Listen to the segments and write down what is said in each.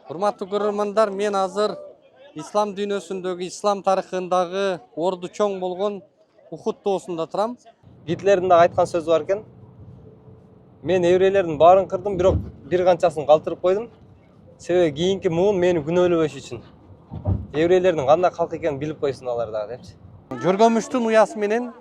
Урматтуу көрөрмандар, мен азыр ислам дүйнөсүндөгү, ислам тарыхындагы орду чоң болгон Ухуд тоосунда турам. Гитлердин да айткан сөзү бар экен. Мен еврейлердин баарын кырдым, бирок бир канчасын калтырып койдум. Себеби кийинки муун мени күнөөлөбөш үчүн. Еврейлердин кандай калк экенин билип койсун алар дагы депчи. Жөргөмүштүн уясы менен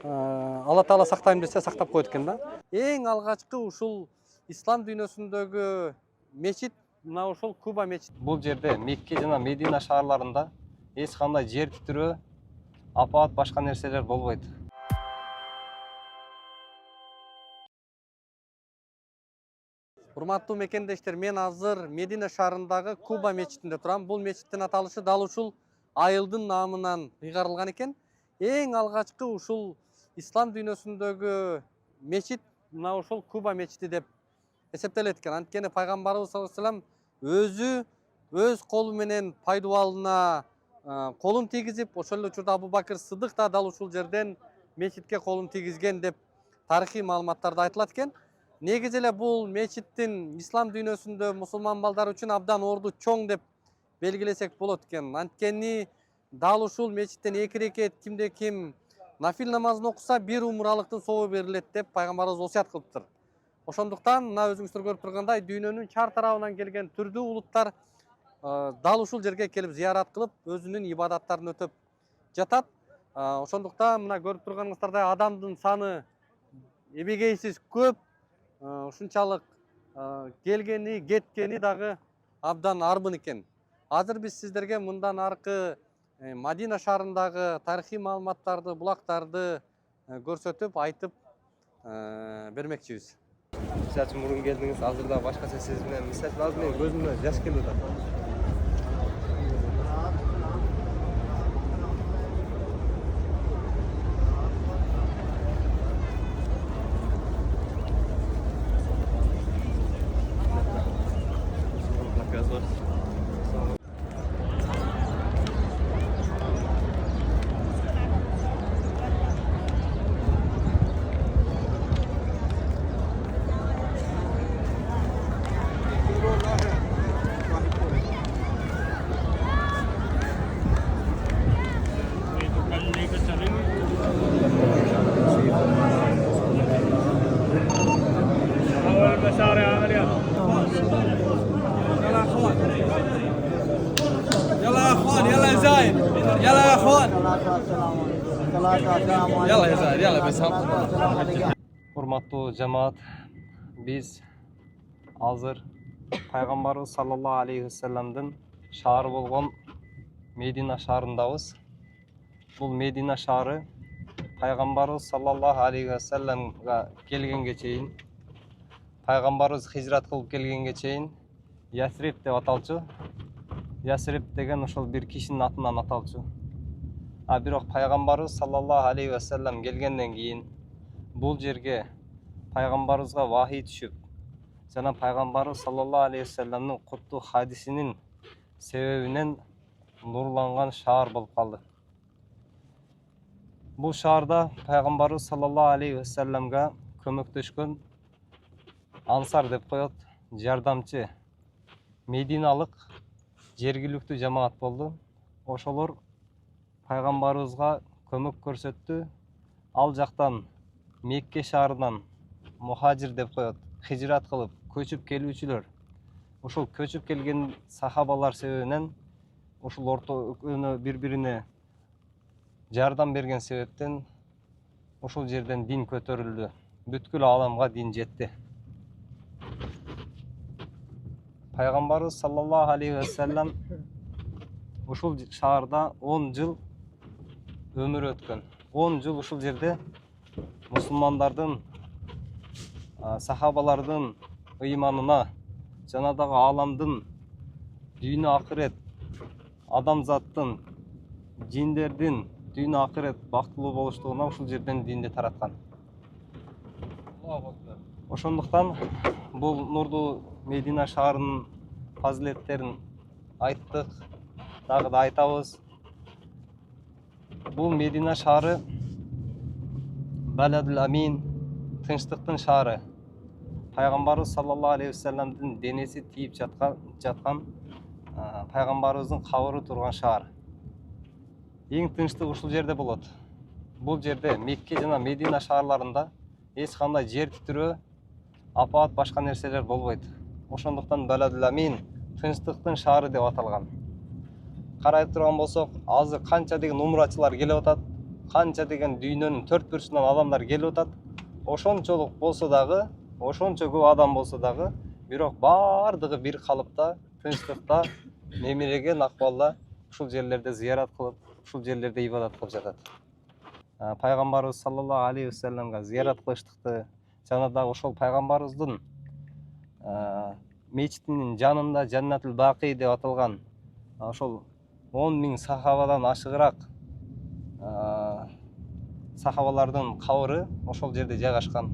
Алла Таала сактайм десе сактап коет экен да. Эң алгачкы ушул ислам дүйнөсүндөгү мечит мына ушул Куба мечит. Бул жерде Мекке жана Медина шаарларында эч кандай жер титирөө, апат, башка нерселер болбойт. Урматтуу мекендештер, мен азыр Медина шаарындагы Куба мечитинде турам. Бул мечиттин аталышы дал ушул айылдын наамынан ыйгарылган экен. Эң алгачкы ушул ислам дүйнөсүндөгү мечит мына ушул Куба мечити деп эсептелет экен. Анткени пайгамбарыбыз саллаллаху алейхи өзү өз колу менен пайдубалына колун тийгизип, ошол эле учурда Абу Бакыр Сыдык да дал ушул жерден мечитке колун тийгизген деп тарыхый маалыматтарда айтылат экен. Негизи эле бул мечиттин ислам дүйнөсүндө мусулман балдар үчүн абдан орду чоң деп белгилесек болот экен. Анткени дал ушул мечиттен 2 рекет кимде ким нафил намазын окуса, 1 умуралыктын сообу берилет деп пайгамбарыбыз осуят кылыптыр. Ошондуктан мына өзүңүздөр көрүп тургандай дүйнөнүн чар тарабынан келген түрдүү улуттар дал ушул жерге келип зыярат кылып, өзүнүн ибадаттарын өтөп жатат. Ошондуктан мына көрүп турганыңыздардай адамдын саны эбегейсиз көп. Ушунчалык келгени, кеткени дагы абдан арбын экен. Азыр биз сиздерге мындан аркы Мадина шаарындагы тарыхый маалыматтарды, булактарды көрсөтүп, айтып бермекчибиз. Мисалы үчүн мурун келдиңиз, азыр да башкача сезим менен. Мисалы үчүн азыр менин көзүмө жаш келип атат. يلا يا اخوان يلا يا زايد يلا يا اخوان يلا يا زايد يلا بس Урматтуу жамаат, биз азыр пайгамбарыбыз саллаллаху алейхи вассаламдын шаары болгон Медина шаарындабыз. Бул Медина шаары пайгамбарыбыз саллаллаху алейхи вассаламга келгенге чейин, пайгамбарыбыз хижрат кылып келгенге чейин Ясриб деп аталчу. Ясриб деген ошол бир кишинин атынан аталчу. Бирок пайгамбарыбыз саллаллаху алейхи вассалам келгенден кийин бул жерге пайгамбарыбызга вахий түшүп, жана пайгамбарыбыз саллаллаху алейхи вассаламдын куттуу хадисинин себебинен нурланган шаар болуп калды. Бул шаарда пайгамбарыбыз саллаллаху алейхи вассаламга көмөктөшкөн ансар деп коет, жардамчы мединалык жергиликтүү жамаат болду. Ошолор пайгамбарыбызга көмөк көрсөттү. Ал жактан Мекке шаарынан мухажир деп коет, хижрат кылып көчүп келүүчүлөр. Ушул көчүп келген сахабалар себебинен ушул ортодо бири-бирине жардам берген себептен ушул жерден дин көтөрүлдү. Бүткүл ааламга дин жетти. Пайгамбарыбыз саллаллаху алейхи вассалам ушул шаарда 10 жыл өмүр өткөн. 10 жыл ушул жерде мусулмандардын, сахабалардын ыйманына, жана дагы ааламдын дүйнө акырет, адамзаттын, жиндердин дүйнө акырет бактылуу болуштугуна ушул жерден динди тараткан. Ошондуктан бул нурдуу Медина шаарынын фазилеттерин айттык, дагы да айтабыз. Бул Медина шаары Баладул Амин, тынчтыктын шаары. пайғамбарыбыз саллаллаху алейхи уассаламдың денесі тиіп жатқан пайғамбарыбыздың қабірі тұрған шаар. Ең тыныштық ушул жерде болады. Бұл жерде Мекке жана Медина шаарларында ешқандай жер титирөө, апат, башка нерселер болбойт. Ошондуктан Баладул-Амин тынчтыктын шаары деп аталган. Карай турган болсок, азыр канча деген умрачылар келип атат, канча деген дүйнөнүн төрт бурчунан адамдар келип атат. Ошончолук болсо дагы, ошончо көп адам болсо дагы, бирок бардыгы бир калыпта, тынчтыкта, мемиреген акыбалда ушул жерлерде зыярат кылып, ушул жерлерде ибадат кылып жатат. Пайгамбарыбыз саллаллаху алейхи вассаламга зыярат кылыштыкты жана дагы ошол пайгамбарыбыздын мечитинин жанында Жаннатул Бакый деп аталган ошол 10 000 сахабадан ашыгыраак сахабалардын кабыры ошол жерде жайгашкан.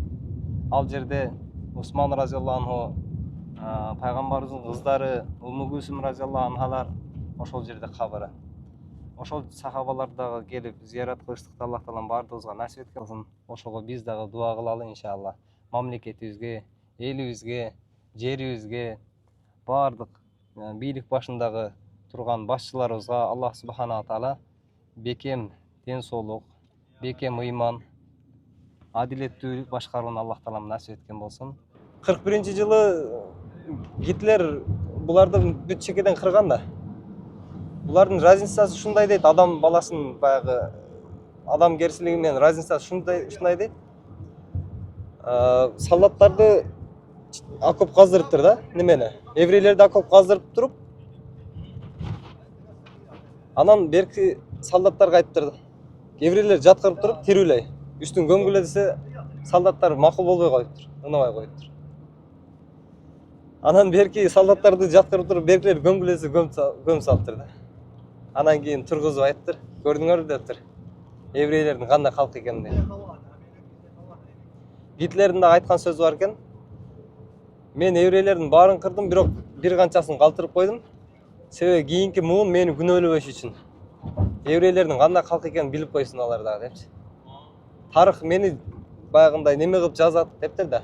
Ал жерде Усман разияллаху анху, пайгамбарыбыздын кыздары Умму Кулсум разияллаху анхалар ошол жерде кабыры. Ошол сахабалар дагы келип зыярат кылыштыкты Аллах таалам бардыгыбызга насип эткенсин. Ошого биз дагы дуа кылалы иншалла. Мамлекетибизге, элибизге, жерибизге, бардык бийлик башындагы турган башчыларыбызга Аллах субхана таала бекем ден соолук, бекем ыйман, адилеттүүлүк башкарууну Аллах таалам насип эткен болсун. 41-жылы Гитлер булардын бүт чекеден кырган да. Булардын разницасы ушундай дейт, адам баласын баягы адамгерчилиги менен разницасы ушундай дейт. Солдаттарды окоп каздырыптыр да, немени? Еврейлерди окоп каздырып туруп, анан берки солдаттарга айтыптыр. Еврейлер жаткырып туруп, тирүүлөй. Үстүн көмгүлө десе, солдаттар макул болбой коюптур, унабай коюптур. Анан берки солдаттарды жаткырып туруп, беркилер көмгүлөсө көм салыптыр да. Анан кийин тургузуп айтыптыр, көрдүңөрбү дептир. Еврейлердин кандай калк экенин дейт. Гитлердин да айткан сөзү бар экен. Мен еврейлердин баарын кырдым, бирок бир канчасын калтырып койдум. Себеби кийинки муун мени күнөөлөбөш үчүн. Еврейлердин кандай калк экенин билип койсун алар дагы депчи. Тарых мени баягындай неме кылып жазат дептир да.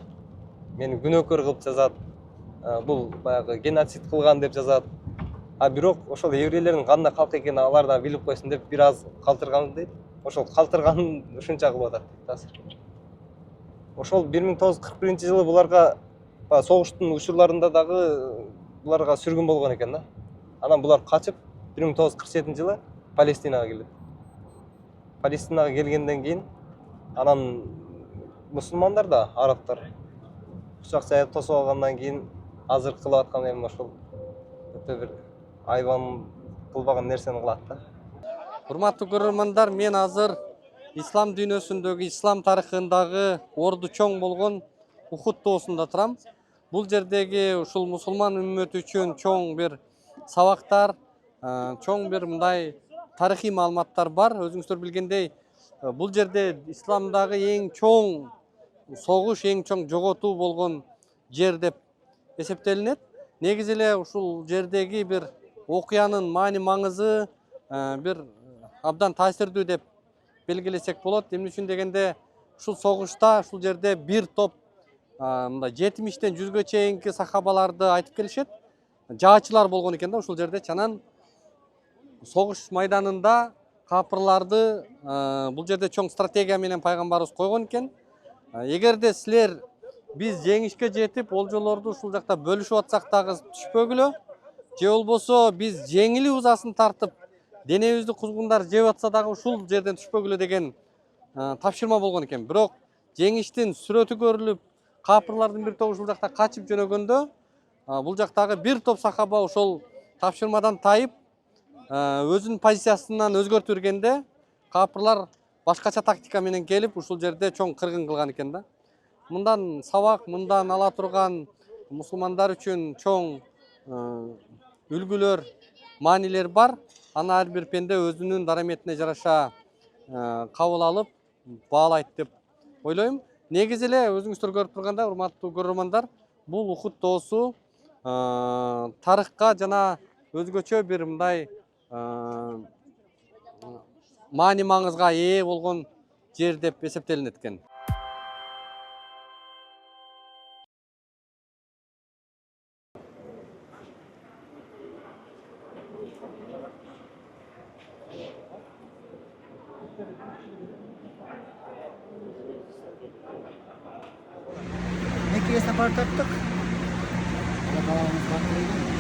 Мени күнөөкөр кылып жазат. Бул баягы геноцид кылган деп жазат. Бирок ошол еврейлердин кандай калк экенин алар да билип койсун деп бир аз калтырган дейт. Ошол калтырганын ушунча кылып атат дейт. Ошол 1941-жылы буларга согуштун учурларында дагы буларга сүргүн болгон экен да. Анан булар качып 1947-жылы Палестинага келет. Палестинага келгенден кийин анан мусулмандар да, арабтар кучак жайып тосуп алгандан кийин азыр кылып аткан эми ошол өтө бир айбан кылбаган нерсени кылат да. Урматтуу көрөрмандар, мен азыр ислам дүйнөсүндөгү, ислам тарыхындагы орду чоң болгон Ухуд тоосунда турам. Бул жердеги ушул мусулман үммөтү үчүн чоң бир сабактар, чоң бир мындай тарыхый маалыматтар бар. Өзүңүздөр билгендей, бул жерде исламдагы эң чоң согуш, эң чоң жоготуу болгон жер деп эсептелинет. Негизи эле ушул жердеги бир окуянын маани маңызы бир абдан таасирдүү деп белгилесек болот. Эмне үчүн дегенде, ушул согушта ушул жерде бир топ мындай 70-тен 100-гө чейинки сахабаларды айтып келишет. Жаачылар болгон экен да ушул жерде. Анан согуш майданында капырларды бул жерде чоң стратегия менен пайгамбарыбыз койгон экен. Эгерде силер биз жеңишке жетип, олжолорду ушул жакта бөлүшүп атсак дагы түшпөгүлө, же болбосо биз жеңили узасын тартып, денебизди кузгундар жеп атса дагы ушул жерден түшпөгүлө деген тапшырма болгон экен. Бирок жеңиштин сүрөтү көрүлүп, капырлардын бир тобу ушул жакта качып жөнөгөндө, бул жактагы бир топ сахаба ошол тапшырмадан тайып, өзүнүн позициясынан өзгөртүп бергенде, капырлар башкача тактика менен келип, ушул жерде чоң кыргын кылган экен да. Мындан сабак, мындан ала турган мусулмандар үчүн чоң үлгүлөр, маанилер бар. Аны ар бир пенде өзүнүн дараметине жараша кабыл алып, баалайт деп ойлойм. Негизи эле өзүңүздөр көрүп тургандай, урматтуу көрөрмандар, бул Ухуд тоосу тарыхка жана өзгөчө бир мындай маани маңызга ээ болгон жер деп эсептелинет экен. Mekke'ye safar tuttuk. Babamız baktıydı.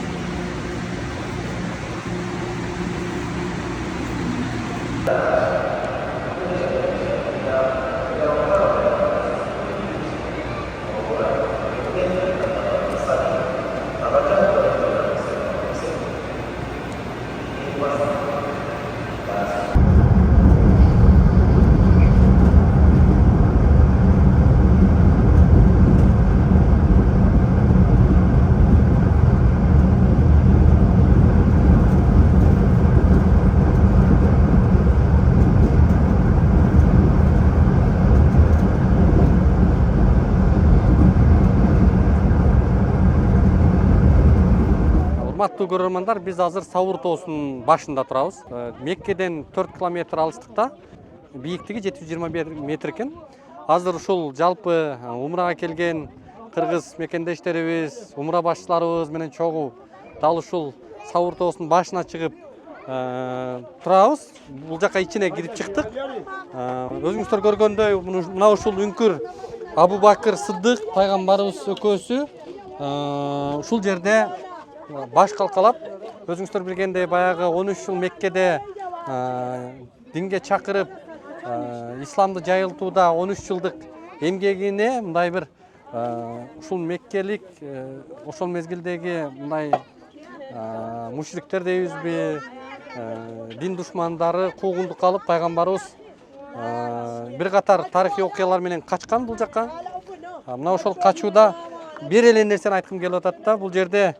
Урматтуу көрөрмандар, биз азыр Сауыр тоосунун башында турабыз. Меккеден 4 километр алыстыкта, бийиктиги 721 метр экен. Азыр ушул жалпы умрага келген кыргыз мекендештерибиз, умра башчыларыбыз менен чогуу дал ушул Сауыр тоосунун башына чыгып турабыз. Бул жака ичине кирип чыктык. Өзүңүздөр көргөндөй, мына ушул үңкүр Абу Бакыр Сыддык пайгамбарыбыз экөөсү ушул жерде баш калкалап, өзүңүздөр билгендей баягы 13 жыл Меккеде динге чакырып, исламды жайылтууда 13 жылдык эмгегине мындай бир ушул меккелик ошол мезгилдеги мындай мушриктер дейбизби, дин душмандары куугундукка алып пайгамбарыбыз бир катар тарыхый окуялар менен качкан бул жакка. Мына ошол качууда бир эле нерсени айткым келип атат да, бул жерде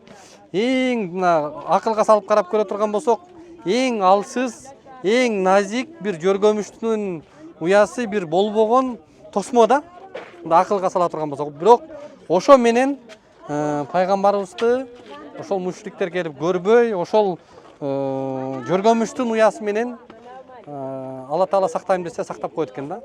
эң мына акылга салып карап көрө турган болсок, эң алсыз, эң назик бир жөргөмүштүн уясы бир болбогон тосмо да. Мында акылга сала турган болсок, бирок ошо менен пайгамбарыбызды ошол мушриктер келип көрбөй, ошол жөргөмүштүн уясы менен Алла Таала сактайм десе сактап койт экен да.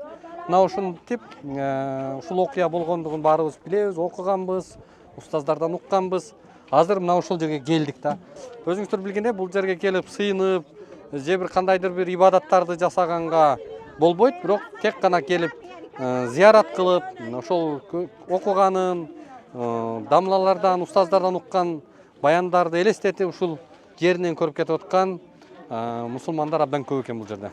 Мына ушинтип ушул окуя болгондугун баарыбыз билебиз, окуганбыз, устаздардан укканбыз. Азыр мына ушул жерге келдик да. Өзүңүздөр билгендей, бул жерге келип сыйынып, же бир кандайдыр бир ибадаттарды жасаганга болбойт, бирок тек гана келип зиярат кылып, ошол окуганын, дамлалардан, устаздардан уккан баяндарды элестетип ушул жеринен көрүп кетип аткан мусулмандар абдан көп экен бул жерде.